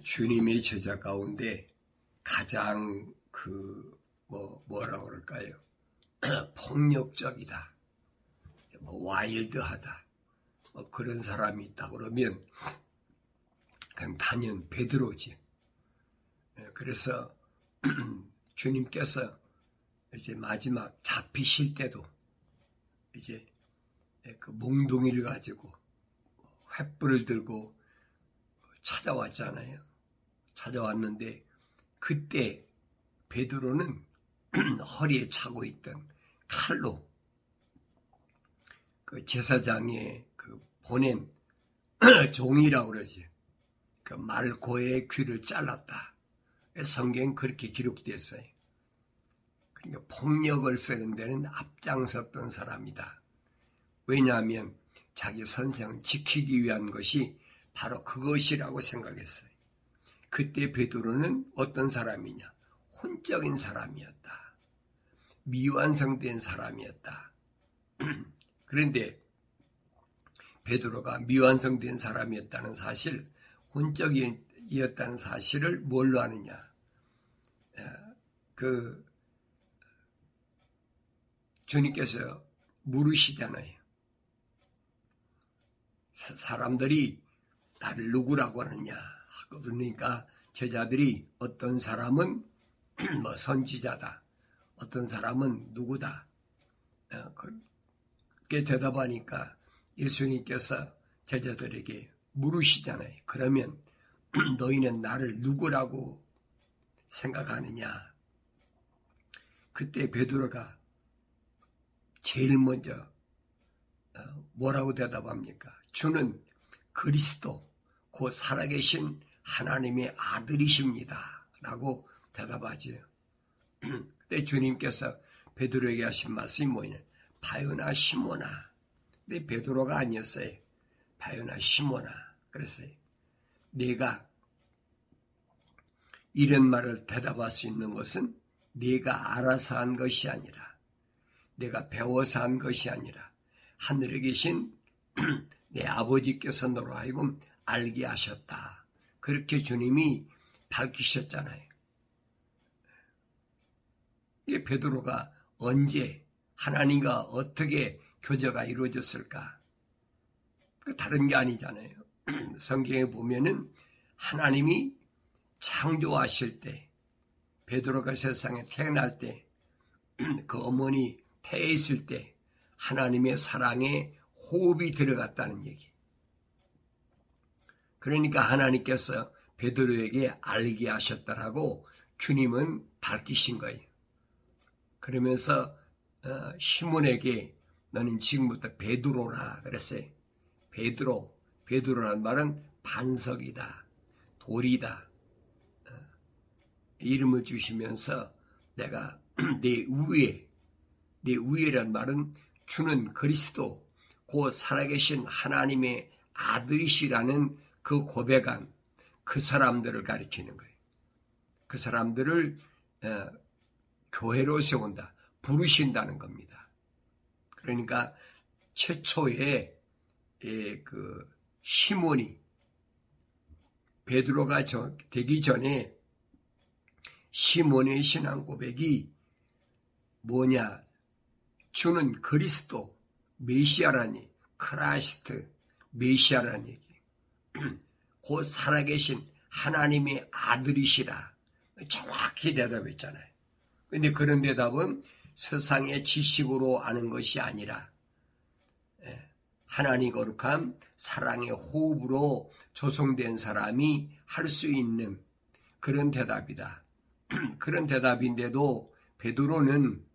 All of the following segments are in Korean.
주님의 제자 가운데 가장 뭐라고 그럴까요? 폭력적이다, 와일드하다, 그런 사람이 있다 그러면 그냥 단연 베드로지. 그래서 주님께서 이제 마지막 잡히실 때도 이제 그 몽둥이를 가지고 횃불을 들고 찾아왔잖아요. 찾아왔는데 그때 베드로는 허리에 차고 있던 칼로 그 제사장의 그 보낸 종이라고 그러지. 그 말고의 귀를 잘랐다. 성경엔 그렇게 기록됐어요. 그러니까 폭력을 쓰는 데는 앞장섰던 사람이다. 왜냐하면 자기 선생을 지키기 위한 것이 바로 그것이라고 생각했어요. 그때 베드로는 어떤 사람이냐? 혼적인 사람이었다. 미완성된 사람이었다. 그런데 베드로가 미완성된 사람이었다는 사실, 혼적이었다는 사실을 뭘로 아느냐? 주님께서 물으시잖아요. 사람들이 나를 누구라고 하느냐? 그러니까 제자들이 어떤 사람은 선지자다, 어떤 사람은 누구다, 그렇게 대답하니까 예수님께서 제자들에게 물으시잖아요. 그러면 너희는 나를 누구라고 생각하느냐? 그때 베드로가 제일 먼저 뭐라고 대답합니까? 주는 그리스도, 곧 살아계신 하나님의 아들이십니다 라고 대답하죠. 그때 주님께서 베드로에게 하신 말씀이 뭐냐? 바요나 시모나. 근데 베드로가 아니었어요. 바요나 시모나 그랬어요. 네가 이런 말을 대답할 수 있는 것은 네가 알아서 한 것이 아니라, 내가 배워서 한 것이 아니라 하늘에 계신 내 아버지께서 너로 하여금 알게 하셨다. 그렇게 주님이 밝히셨잖아요. 이게 베드로가 언제, 하나님과 어떻게 교제가 이루어졌을까? 다른 게 아니잖아요. 성경에 보면은 하나님이 창조하실 때, 베드로가 세상에 태어날 때, 그 어머니 태에 있을 때 하나님의 사랑에 호흡이 들어갔다는 얘기. 그러니까 하나님께서 베드로에게 알게 하셨다라고 주님은 밝히신 거예요. 그러면서 시몬에게 너는 지금부터 베드로라 그랬어요. 베드로라는 말은 반석이다, 돌이다. 이름을 주시면서 내가 내 위에란 말은 주는 그리스도, 곧 살아계신 하나님의 아들이시라는 그 고백한 그 사람들을 가리키는 거예요. 그 사람들을 교회로 세운다, 부르신다는 겁니다. 그러니까 최초에 그 시몬이 베드로가 되기 전에 시몬의 신앙 고백이 뭐냐? 주는 그리스도, 메시아라니, 크라이스트, 메시아라는 얘기. 곧 살아계신 하나님의 아들이시라. 정확히 대답했잖아요. 그런데 그런 대답은 세상의 지식으로 아는 것이 아니라 하나님 거룩한 사랑의 호흡으로 조성된 사람이 할 수 있는 그런 대답이다. 그런 대답인데도 베드로는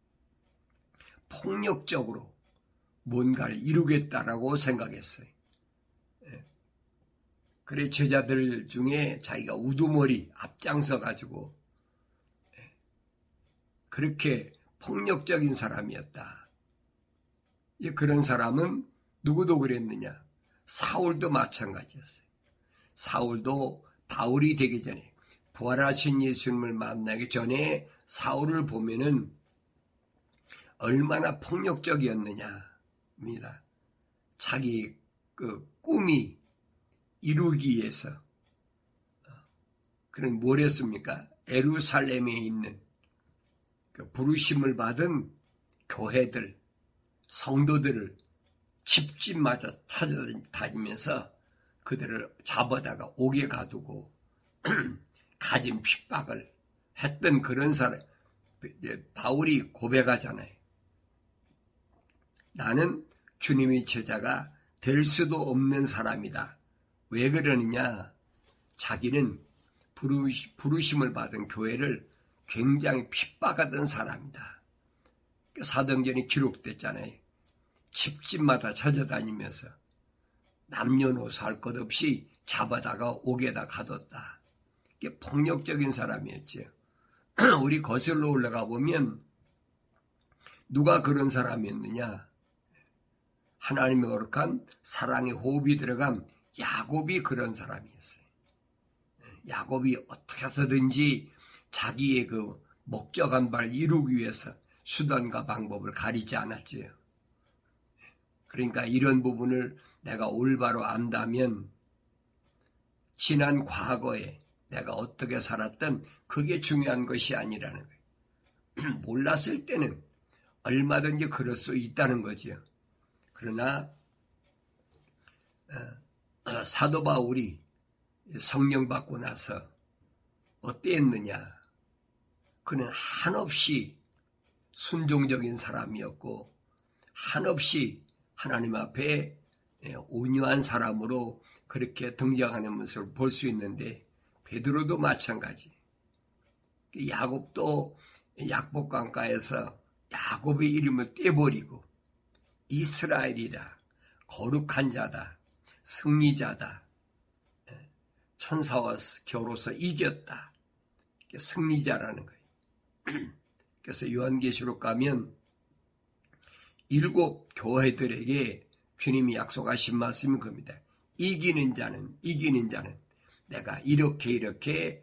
폭력적으로 뭔가를 이루겠다라고 생각했어요. 그래 제자들 중에 자기가 우두머리 앞장서 가지고 그렇게 폭력적인 사람이었다. 그런 사람은 누구도 그랬느냐? 사울도 마찬가지였어요. 사울도 바울이 되기 전에, 부활하신 예수님을 만나기 전에 사울을 보면은 얼마나 폭력적이었느냐입니다. 자기 그 꿈이 이루기 위해서 그는 뭘 했습니까? 예루살렘에 있는 그 부르심을 받은 교회들, 성도들을 집집마다 찾아다니면서 그들을 잡아다가 옥에 가두고 가진 핍박을 했던 그런 사람. 바울이 고백하잖아요. 나는 주님의 제자가 될 수도 없는 사람이다. 왜 그러느냐? 자기는 부르심을 받은 교회를 굉장히 핍박하던 사람이다. 사도행전이 기록됐잖아요. 집집마다 찾아다니면서 남녀노소 할 것 없이 잡아다가 옥에다 가뒀다. 폭력적인 사람이었죠. 우리 거슬러 올라가 보면 누가 그런 사람이었느냐? 하나님의 거룩한 사랑의 호흡이 들어간 야곱이 그런 사람이었어요. 야곱이 어떻게 해서든지 자기의 그 목적한 바를 이루기 위해서 수단과 방법을 가리지 않았지요. 그러니까 이런 부분을 내가 올바로 안다면 지난 과거에 내가 어떻게 살았던 그게 중요한 것이 아니라는 거예요. 몰랐을 때는 얼마든지 그럴 수 있다는 거죠. 그러나 사도 바울이 성령 받고 나서 어땠느냐? 그는 한없이 순종적인 사람이었고 한없이 하나님 앞에 온유한 사람으로 그렇게 등장하는 모습을 볼 수 있는데 베드로도 마찬가지. 야곱도 약복강가에서 야곱의 이름을 떼버리고 이스라엘이라 거룩한 자다, 승리자다, 천사와 겨루어서 이겼다, 승리자라는 거예요. 그래서 요한계시록 가면 7 교회들에게 주님이 약속하신 말씀이 겁니다. 이기는 자는 내가 이렇게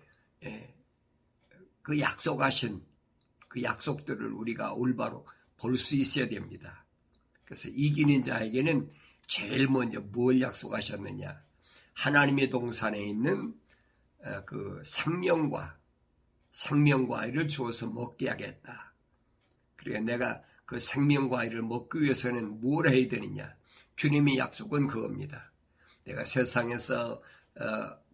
그 약속하신 그 약속들을 우리가 올바로 볼 수 있어야 됩니다. 그래서 이기는 자에게는 제일 먼저 뭘 약속하셨느냐? 하나님의 동산에 있는 그 생명과일을 주어서 먹게 하겠다. 그러니까 내가 그 생명과일을 먹기 위해서는 뭘 해야 되느냐? 주님의 약속은 그겁니다. 내가 세상에서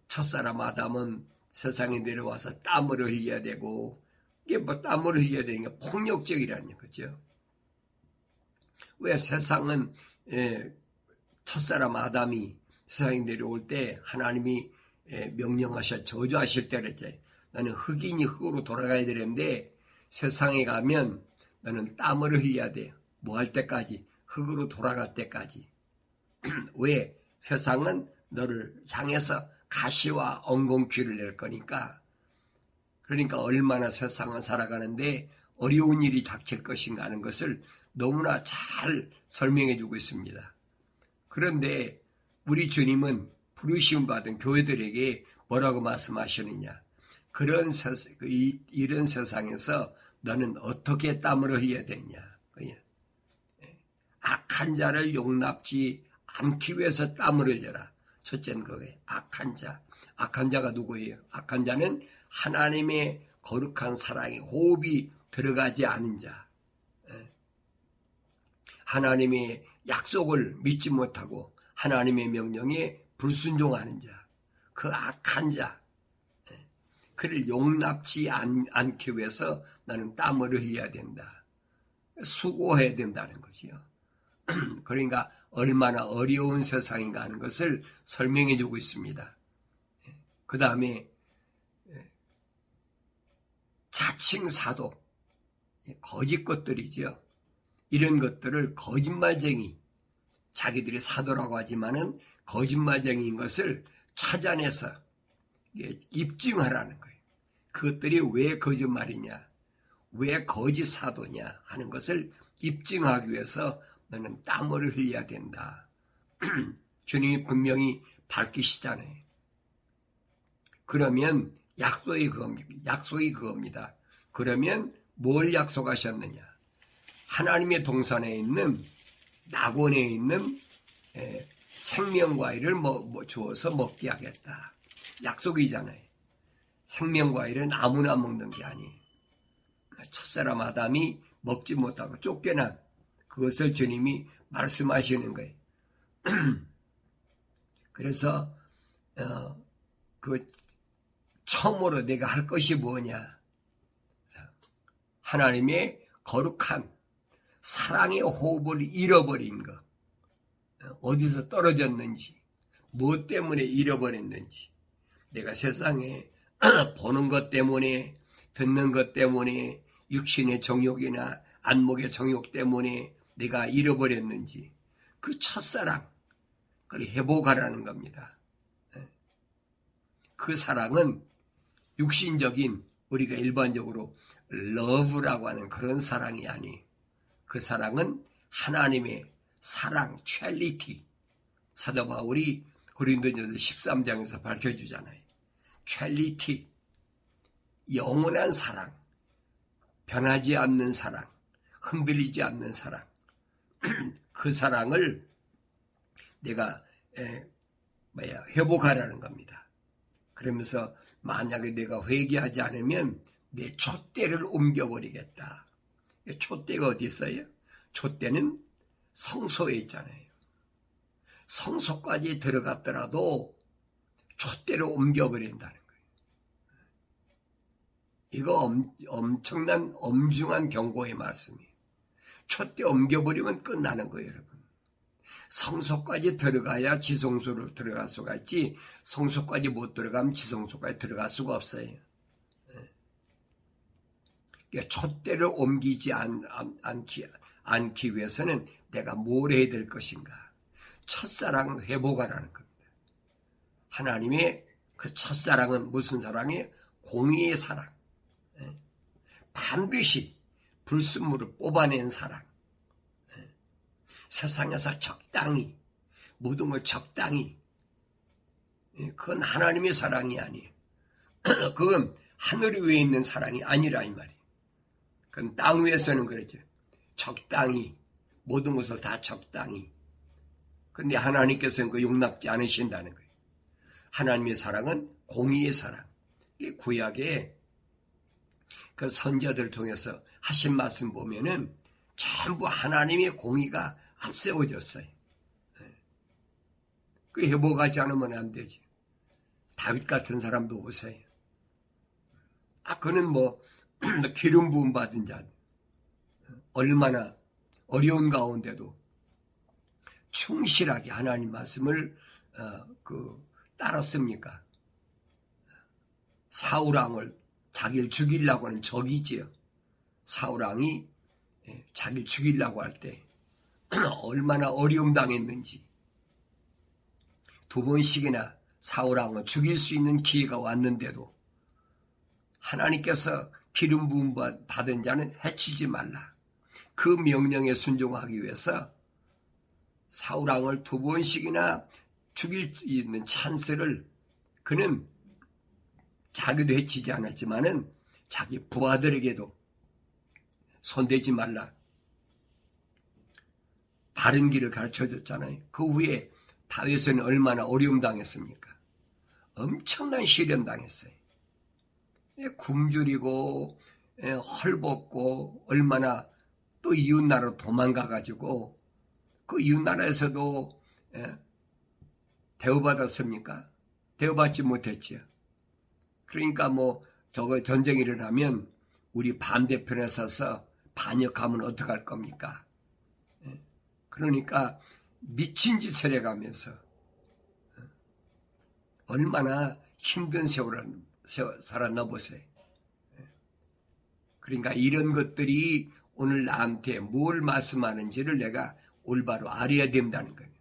첫사람 아담은 세상에 내려와서 땀을 흘려야 되고, 이게 뭐 땀을 흘려야 되는 게 폭력적이라는 거죠. 왜 세상은 첫사람 아담이 세상에 내려올 때 하나님이 명령하셔 저주하실 때 그랬지. 나는 흑인이 흑으로 돌아가야 되는데 세상에 가면 나는 땀을 흘려야 돼. 뭐 할 때까지? 흑으로 돌아갈 때까지. 왜? 세상은 너를 향해서 가시와 엉겅퀴를 낼 거니까. 그러니까 얼마나 세상을 살아가는데 어려운 일이 닥칠 것인가 하는 것을 너무나 잘 설명해 주고 있습니다. 그런데 우리 주님은 부르심 받은 교회들에게 뭐라고 말씀하시느냐? 이런 세상에서 너는 어떻게 땀을 흘려야 되느냐? 악한 자를 용납지 않기 위해서 땀을 흘려라. 첫째는 그거예요. 악한 자. 악한 자가 누구예요? 악한 자는 하나님의 거룩한 사랑의 호흡이 들어가지 않은 자. 하나님의 약속을 믿지 못하고 하나님의 명령에 불순종하는 자. 그 악한 자. 그를 용납지 않기 위해서 나는 땀을 흘려야 된다. 수고해야 된다는 거지요. 그러니까 얼마나 어려운 세상인가 하는 것을 설명해 주고 있습니다. 그 다음에 자칭 사도, 거짓 것들이죠. 이런 것들을 거짓말쟁이, 자기들이 사도라고 하지만은 거짓말쟁이인 것을 찾아내서 입증하라는 거예요. 그것들이 왜 거짓말이냐, 왜 거짓 사도냐 하는 것을 입증하기 위해서 너는 땀을 흘려야 된다. 주님이 분명히 밝히시잖아요. 그러면 약속이 그겁니다. 그러면 뭘 약속하셨느냐? 하나님의 동산에 있는 낙원에 있는 생명과일을 주어서 먹게 하겠다. 약속이잖아요. 생명과일은 아무나 먹는 게 아니에요. 첫사람 아담이 먹지 못하고 쫓겨난 그것을 주님이 말씀하시는 거예요. 그래서 그 처음으로 내가 할 것이 뭐냐? 하나님의 거룩한 사랑의 호흡을 잃어버린 것. 어디서 떨어졌는지, 무엇 때문에 잃어버렸는지, 내가 세상에 보는 것 때문에, 듣는 것 때문에, 육신의 정욕이나 안목의 정욕 때문에 내가 잃어버렸는지, 그 첫사랑, 그걸 회복하라는 겁니다. 그 사랑은 육신적인, 우리가 일반적으로 러브라고 하는 그런 사랑이 아니, 그 사랑은 하나님의 사랑, 찰리티. 사도 바울이 고린도전서 13장에서 밝혀주잖아요. 찰리티, 영원한 사랑, 변하지 않는 사랑, 흔들리지 않는 사랑. 그 사랑을 내가 회복하라는 겁니다. 그러면서 만약에 내가 회개하지 않으면 내 촛대를 옮겨버리겠다. 촛대가 어디 있어요? 촛대는 성소에 있잖아요. 성소까지 들어갔더라도 촛대를 옮겨버린다는 거예요. 이거 엄청난 엄중한 경고의 말씀이에요. 촛대 옮겨버리면 끝나는 거예요, 여러분. 성소까지 들어가야 지성소로 들어갈 수가 있지, 성소까지 못 들어가면 지성소까지 들어갈 수가 없어요. 촛대를 옮기지 않기 위해서는 내가 뭘 해야 될 것인가? 첫사랑 회복하라는 겁니다. 하나님의 그 첫사랑은 무슨 사랑이에요? 공의의 사랑. 반드시 불순물을 뽑아낸 사랑. 세상에서 적당히, 모든 걸 적당히. 그건 하나님의 사랑이 아니에요. 그건 하늘 위에 있는 사랑이 아니라 이 말이에요. 그건 땅 위에서는 그렇죠. 적당히, 모든 것을 다 적당히. 근데 하나님께서는 그 용납지 않으신다는 거예요. 하나님의 사랑은 공의의 사랑. 구약에 그 선지자들을 통해서 하신 말씀 보면은 전부 하나님의 공의가 앞세워졌어요. 그 회복하지 않으면 안 되지. 다윗 같은 사람도 보세요. 그는 기름 부음 받은 자, 얼마나 어려운 가운데도 충실하게 하나님 말씀을 따랐습니까? 사울왕을 자기를 죽이려고 하는 적이지요. 사울왕이 자기를 죽이려고 할 때 얼마나 어려움 당했는지, 2번씩이나 사울왕을 죽일 수 있는 기회가 왔는데도 하나님께서 기름 부음 받은 자는 해치지 말라. 그 명령에 순종하기 위해서 사울왕을 2번씩이나 죽일 수 있는 찬스를 그는 자기도 해치지 않았지만은 자기 부하들에게도 손대지 말라. 바른 길을 가르쳐줬잖아요. 그 후에 다윗은 얼마나 어려움 당했습니까? 엄청난 시련 당했어요. 굶주리고 헐벗고 얼마나 또 이웃나라로 도망가가지고 그 이웃나라에서도 대우받았습니까? 대우받지 못했지요. 그러니까 저거 전쟁이 일어나면 우리 반대편에 서서 반역하면 어떡할 겁니까? 그러니까 미친 짓을 해가면서 얼마나 힘든 세월을 살았나 보세요. 그러니까 이런 것들이 오늘 나한테 뭘 말씀하는지를 내가 올바로 알아야 된다는 거예요.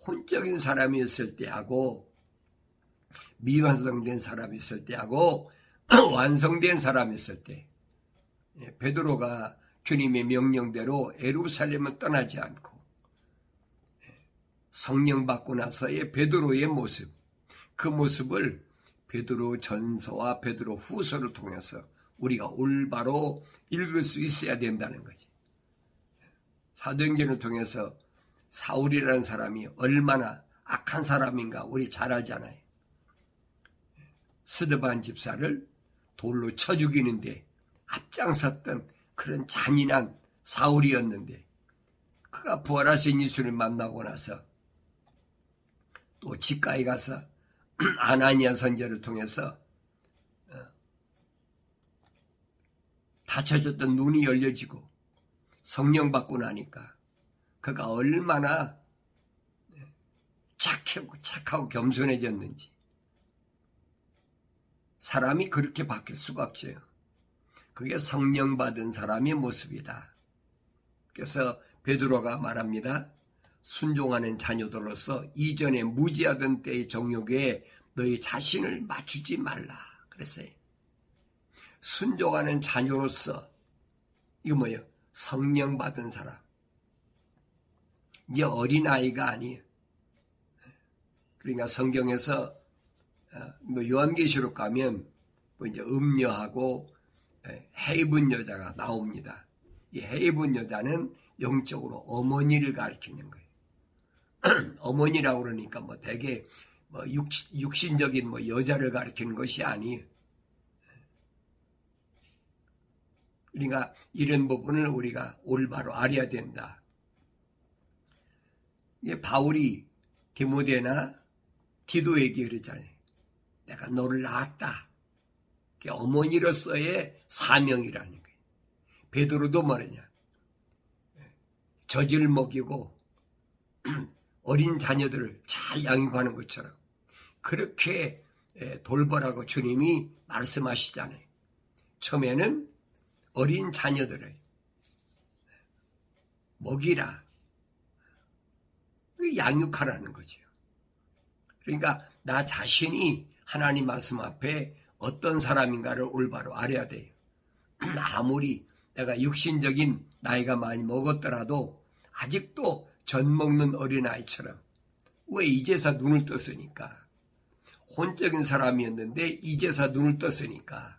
혼적인 사람이 있을 때하고 미완성된 사람이 있을 때하고 완성된 사람이 있을 때, 베드로가 주님의 명령대로 예루살렘을 떠나지 않고 성령 받고 나서의 베드로의 모습, 그 모습을 베드로 전서와 베드로 후서를 통해서 우리가 올바로 읽을 수 있어야 된다는 거지. 사도행전을 통해서 사울이라는 사람이 얼마나 악한 사람인가 우리 잘 알잖아요. 스데반 집사를 돌로 쳐 죽이는데 앞장섰던 그런 잔인한 사울이었는데, 그가 부활하신 예수를 만나고 나서 또 집가에 가서 아나니아 선지자를 통해서 닫혀졌던 눈이 열려지고 성령 받고 나니까 그가 얼마나 착하고 겸손해졌는지. 사람이 그렇게 바뀔 수가 없죠. 그게 성령 받은 사람의 모습이다. 그래서 베드로가 말합니다. 순종하는 자녀들로서 이전에 무지하던 때의 정욕에 너희 자신을 맞추지 말라 그랬어요. 순종하는 자녀로서, 이거 뭐예요? 성령 받은 사람. 이제 어린아이가 아니에요. 그러니까 성경에서 요한계시록 가면 이제 음녀하고 해입은 여자가 나옵니다. 이 해입은 여자는 영적으로 어머니를 가리키는 거예요. 어머니라고 그러니까 되게 육신적인 여자를 가리키는 것이 아니에요. 그러니까 이런 부분을 우리가 올바로 알아야 된다. 바울이 디모데나 디도에게 그러잖아요. 내가 너를 낳았다. 그게 어머니로서의 사명이라는 거예요. 베드로도 뭐냐? 젖을 먹이고 어린 자녀들을 잘 양육하는 것처럼 그렇게 돌보라고 주님이 말씀하시잖아요. 처음에는 어린 자녀들을 먹이라, 양육하라는 거죠. 그러니까 나 자신이 하나님 말씀 앞에 어떤 사람인가를 올바로 알아야 돼요. 아무리 내가 육신적인 나이가 많이 먹었더라도 아직도 젖 먹는 어린아이처럼. 왜? 이제서 눈을 떴으니까. 혼적인 사람이었는데 이제서 눈을 떴으니까.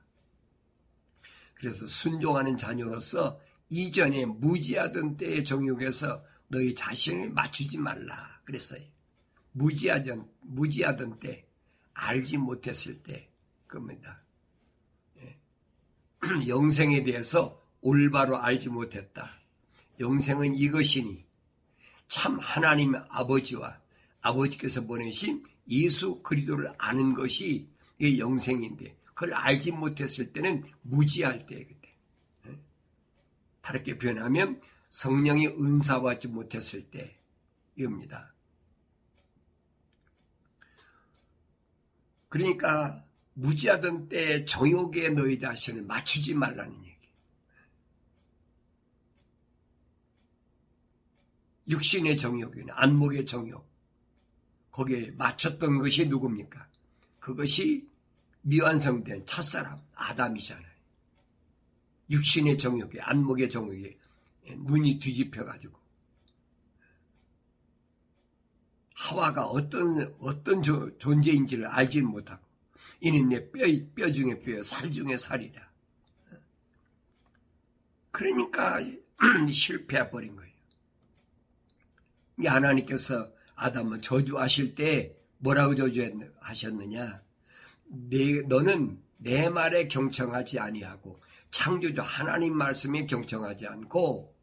그래서 순종하는 자녀로서 이전에 무지하던 때의 정욕에서 너희 자신을 맞추지 말라 그랬어요. 무지하던 때, 알지 못했을 때, 겁니다. 영생에 대해서 올바로 알지 못했다. 영생은 이것이니, 참 하나님 아버지와 아버지께서 보내신 예수 그리스도를 아는 것이 영생인데, 그걸 알지 못했을 때는 무지할 때, 그때. 다르게 표현하면 성령의 은사받지 못했을 때, 이겁니다. 그러니까 무지하던 때에 정욕에 너희 자신을 맞추지 말라는 얘기. 육신의 정욕이나 안목의 정욕, 거기에 맞췄던 것이 누굽니까? 그것이 미완성된 첫사람 아담이잖아요. 육신의 정욕에, 안목의 정욕에 눈이 뒤집혀가지고 하와가 어떤 존재인지를 알지는 못하고, 이는 내 뼈 중에 뼈, 살 중에 살이다. 그러니까 실패해버린 거예요. 하나님께서 아담을 저주하실 때 뭐라고 저주하셨느냐? 너는 내 말에 경청하지 아니하고 창조주 하나님 말씀에 경청하지 않고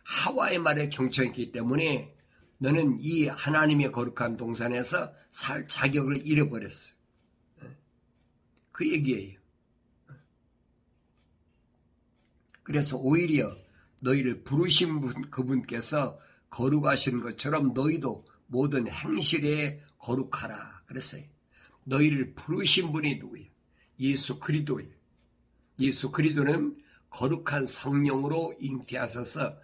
하와의 말에 경청했기 때문에 너는 이 하나님의 거룩한 동산에서 살 자격을 잃어버렸어. 그 얘기예요. 그래서 오히려 너희를 부르신 그분께서 거룩하신 것처럼 너희도 모든 행실에 거룩하라 그랬어요. 너희를 부르신 분이 누구예요? 예수 그리스도예요. 예수 그리스도는 거룩한 성령으로 잉태하셔서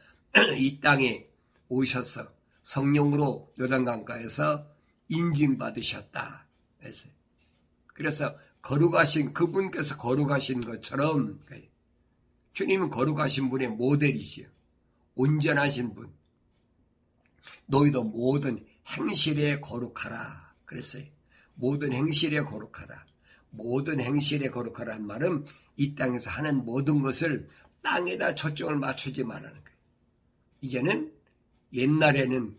이 땅에 오셔서 성령으로 요단강가에서 인증받으셨다. 그래서 거룩하신 그분께서 거룩하신 것처럼 주님은 거룩하신 분의 모델이지요. 온전하신 분. 너희도 모든 행실에 거룩하라 그랬어요. 모든 행실에 거룩하라. 모든 행실에 거룩하라는 말은 이 땅에서 하는 모든 것을 땅에다 초점을 맞추지 말라는 거예요. 이제는 옛날에는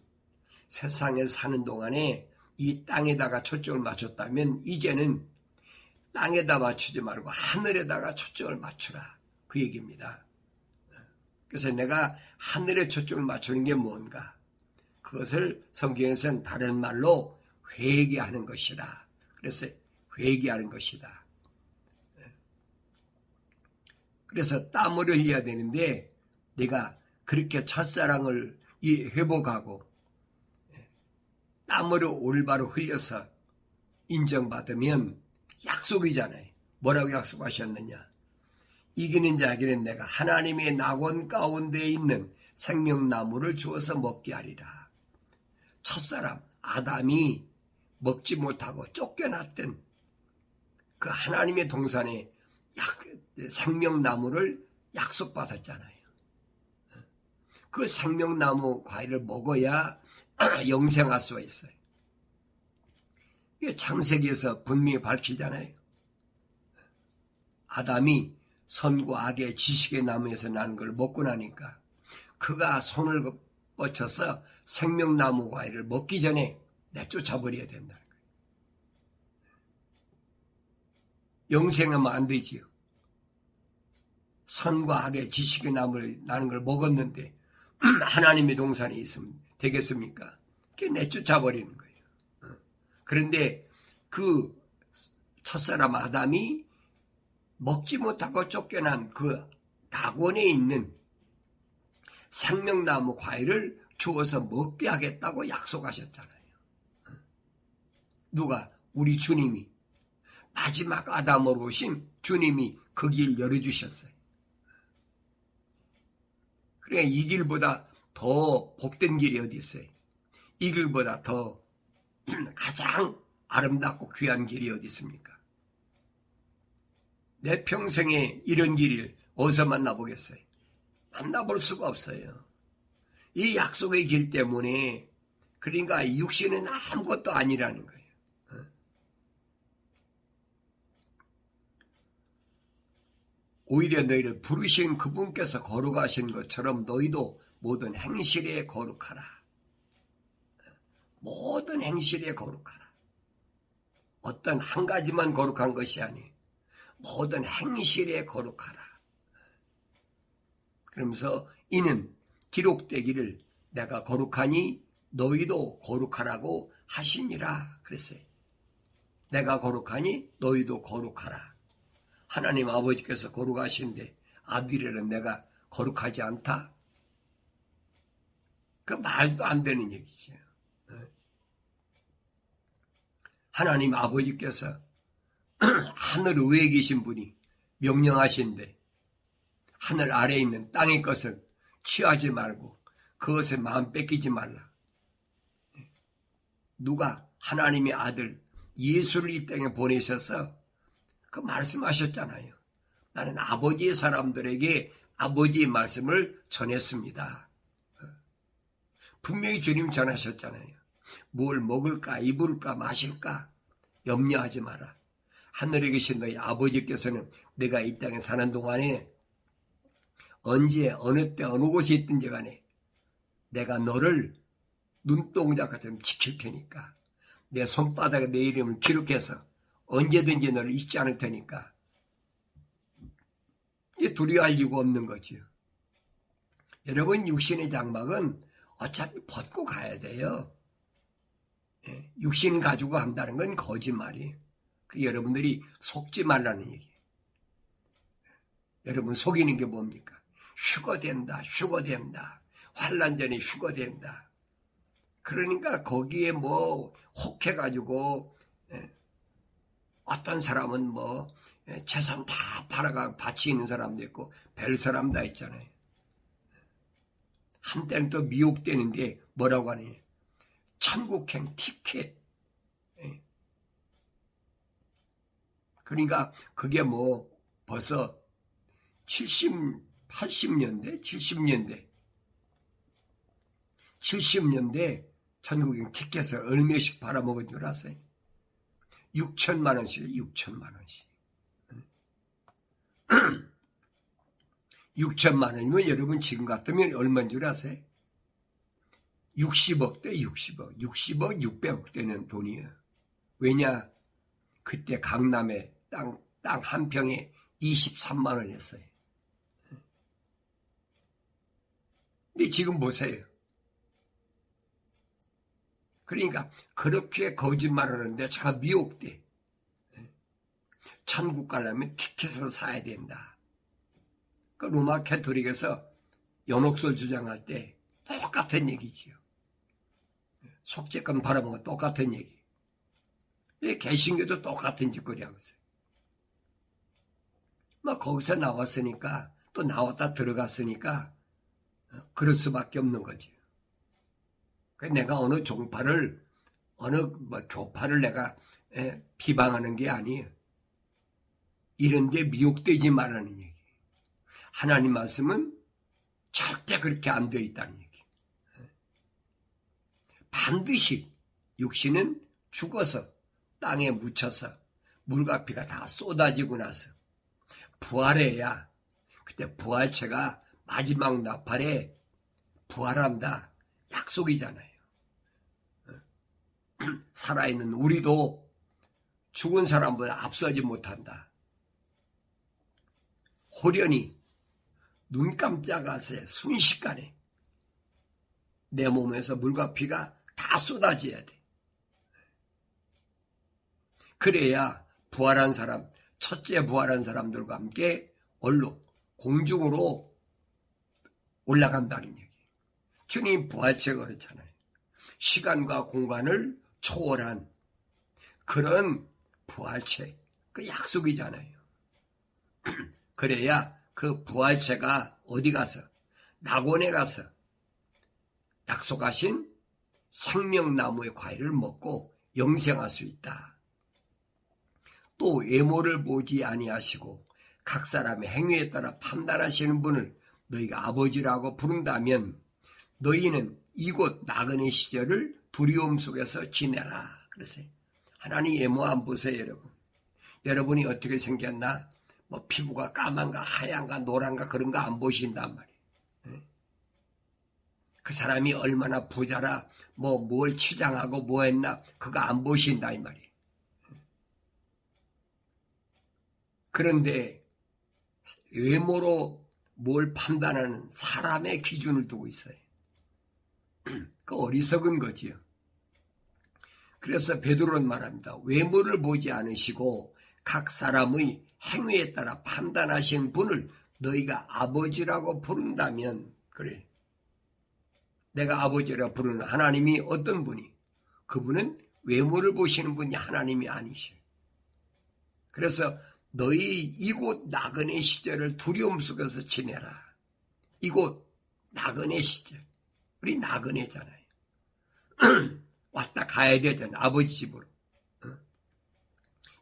세상에 사는 동안에 이 땅에다가 초점을 맞췄다면 이제는 땅에다 맞추지 말고 하늘에다가 초점을 맞추라. 그 얘기입니다. 그래서 내가 하늘에 초점을 맞추는 게 뭔가? 그것을 성경에서는 다른 말로 회개하는 것이다. 그래서 회개하는 것이다. 그래서 땀을 흘려야 되는데 내가 그렇게 첫사랑을 회복하고 땀으로 올바로 흘려서 인정받으면 약속이잖아요. 뭐라고 약속하셨느냐? 이기는 자에게는 내가 하나님의 낙원 가운데 있는 생명나무를 주어서 먹게 하리라. 첫사람 아담이 먹지 못하고 쫓겨났던 그 하나님의 동산에 생명나무를 약속받았잖아요. 그 생명나무 과일을 먹어야 영생할 수가 있어요. 이게 창세기에서 분명히 밝히잖아요. 아담이 선과 악의 지식의 나무에서 난 걸 먹고 나니까 그가 손을 뻗쳐서 생명나무 과일을 먹기 전에 내쫓아버려야 된다는 거예요. 영생하면 안 되지요. 선과 악의 지식의 나무를 나는 걸 먹었는데 하나님의 동산에 있으면 되겠습니까? 그게 내쫓아버리는 거예요. 그런데 그 첫사람 아담이 먹지 못하고 쫓겨난 그 낙원에 있는 생명나무 과일을 주어서 먹게 하겠다고 약속하셨잖아요. 누가? 우리 주님이. 마지막 아담으로 오신 주님이 그 길 열어주셨어요. 그러니까 이 길보다 더 복된 길이 어디 있어요? 이 길보다 더 가장 아름답고 귀한 길이 어디 있습니까? 내 평생에 이런 길을 어디서 만나보겠어요? 만나볼 수가 없어요. 이 약속의 길 때문에 그러니까 육신은 아무것도 아니라는 거예요. 오히려 너희를 부르신 그분께서 거룩하신 것처럼 너희도 모든 행실에 거룩하라. 모든 행실에 거룩하라. 어떤 한 가지만 거룩한 것이 아니에요. 모든 행실에 거룩하라. 그러면서 이는 기록되기를 내가 거룩하니 너희도 거룩하라고 하시니라 그랬어요. 내가 거룩하니 너희도 거룩하라. 하나님 아버지께서 거룩하신데 아들이라는 내가 거룩하지 않다? 그 말도 안 되는 얘기죠. 하나님 아버지께서 하늘 위에 계신 분이 명령하신데 하늘 아래에 있는 땅의 것을 취하지 말고 그것에 마음 뺏기지 말라. 누가? 하나님의 아들 예수를 이 땅에 보내셔서 그 말씀하셨잖아요. 나는 아버지의 사람들에게 아버지의 말씀을 전했습니다. 분명히 주님 전하셨잖아요. 뭘 먹을까 입을까 마실까 염려하지 마라. 하늘에 계신 너희 아버지께서는 내가 이 땅에 사는 동안에 언제 어느 때 어느 곳에 있든지 간에 내가 너를 눈동자같이 지킬 테니까 내 손바닥에 내 이름을 기록해서 언제든지 너를 잊지 않을 테니까 이게 두려워할 이유가 없는 거지요. 여러분 육신의 장막은 어차피 벗고 가야 돼요. 육신 가지고 한다는 건 거짓말이에요. 여러분들이 속지 말라는 얘기예요. 여러분 속이는 게 뭡니까? 휴거된다. 환난 전에 휴거된다. 그러니까 거기에 뭐 혹해가지고 어떤 사람은 뭐 재산 다 팔아가 밭이 있는 사람도 있고 별 사람 다 있잖아요. 한때는 또 미혹되는데 뭐라고 하니? 천국행 티켓. 그러니까 그게 뭐 벌써 80년대, 70년대 천국행 티켓을 얼마씩 팔아먹은 줄 아세요? 6천만 원씩, 6천만 원씩. 6천만 원이면 여러분 지금 같으면 얼마인 줄 아세요? 60억대, 60억, 600억 되는 돈이에요. 왜냐? 그때 강남에 땅 한 평에 23만 원 했어요. 근데 지금 보세요. 그러니까 그렇게 거짓말하는데 제가 미혹돼. 천국 가려면 티켓을 사야 된다. 그 로마 캐토릭에서 연옥설 주장할 때 똑같은 얘기지요. 속죄권 바라본 거 똑같은 얘기. 개신교도 똑같은 짓거리 하고 있어요. 뭐 거기서 나왔으니까 또 나왔다 들어갔으니까 그럴 수밖에 없는 거지. 내가 어느 종파를 어느 교파를 내가 비방하는 게 아니에요. 이런 데 미혹되지 말라는 얘기. 하나님 말씀은 절대 그렇게 안 되어 있다는 얘기. 반드시 육신은 죽어서 땅에 묻혀서 물과 피가 다 쏟아지고 나서 부활해야 그때 부활체가 마지막 나팔에 부활한다. 약속이잖아요. 살아있는 우리도 죽은 사람보다 앞서지 못한다. 호련히 눈 깜짝하세 순식간에 내 몸에서 물과 피가 다 쏟아져야 돼. 그래야 부활한 사람, 첫째 부활한 사람들과 함께 얼룩, 공중으로 올라간다는 얘기. 주님 부활체가 그렇잖아요. 시간과 공간을 초월한 그런 부활체, 그 약속이잖아요. 그래야 그 부활체가 어디 가서, 낙원에 가서 약속하신 생명나무의 과일을 먹고 영생할 수 있다. 또 외모를 보지 아니하시고 각 사람의 행위에 따라 판단하시는 분을 너희가 아버지라고 부른다면 너희는 이곳 나그네 시절을 두려움 속에서 지내라. 그랬어요. 하나님 외모 안 보세요, 여러분. 여러분이 어떻게 생겼나? 뭐 피부가 까만가 하얀가 노란가 그런 거 안 보신단 말이에요. 그 사람이 얼마나 부자라 뭘 치장하고 뭐 했나 그거 안 보신다 이 말이에요. 그런데 외모로 뭘 판단하는 사람의 기준을 두고 있어요. 그 어리석은 거지요. 그래서 베드로는 말합니다. 외모를 보지 않으시고 각 사람의 행위에 따라 판단하신 분을 너희가 아버지라고 부른다면 그래. 내가 아버지라고 부르는 하나님이 어떤 분이? 그분은 외모를 보시는 분이 하나님이 아니시오. 그래서 너희 이곳 나그네 시절을 두려움 속에서 지내라. 이곳 나그네 시절. 우리 나그네잖아요. 왔다 가야 되잖아. 아버지 집으로.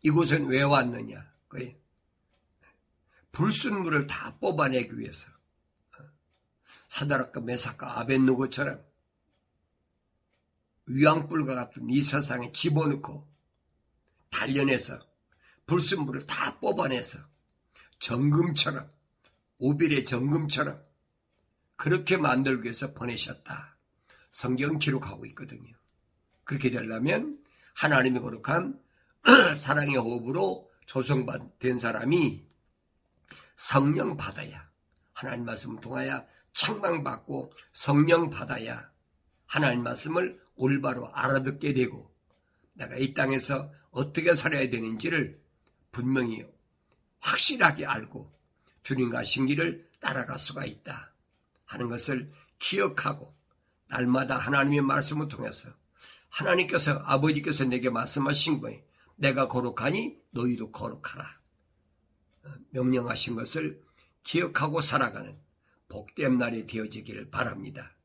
이곳은 왜 왔느냐. 그래. 불순물을 다 뽑아내기 위해서. 사다락과 메삭과 아벳누고처럼 위황불과 같은 이 세상에 집어넣고 단련해서 불순물을 다 뽑아내서 정금처럼 오빌의 정금처럼 그렇게 만들기 위해서 보내셨다. 성경 기록하고 있거든요. 그렇게 되려면 하나님의 거룩한 사랑의 호흡으로 조성된 사람이 성령 받아야 하나님 말씀을 통하여 책망받고 성령 받아야 하나님 말씀을 올바로 알아듣게 되고 내가 이 땅에서 어떻게 살아야 되는지를 분명히 확실하게 알고 주님과 신기를 따라갈 수가 있다 하는 것을 기억하고 날마다 하나님의 말씀을 통해서 하나님께서 아버지께서 내게 말씀하신 거예요. 내가 거룩하니 너희도 거룩하라. 명령하신 것을 기억하고 살아가는 복된 날이 되어지기를 바랍니다.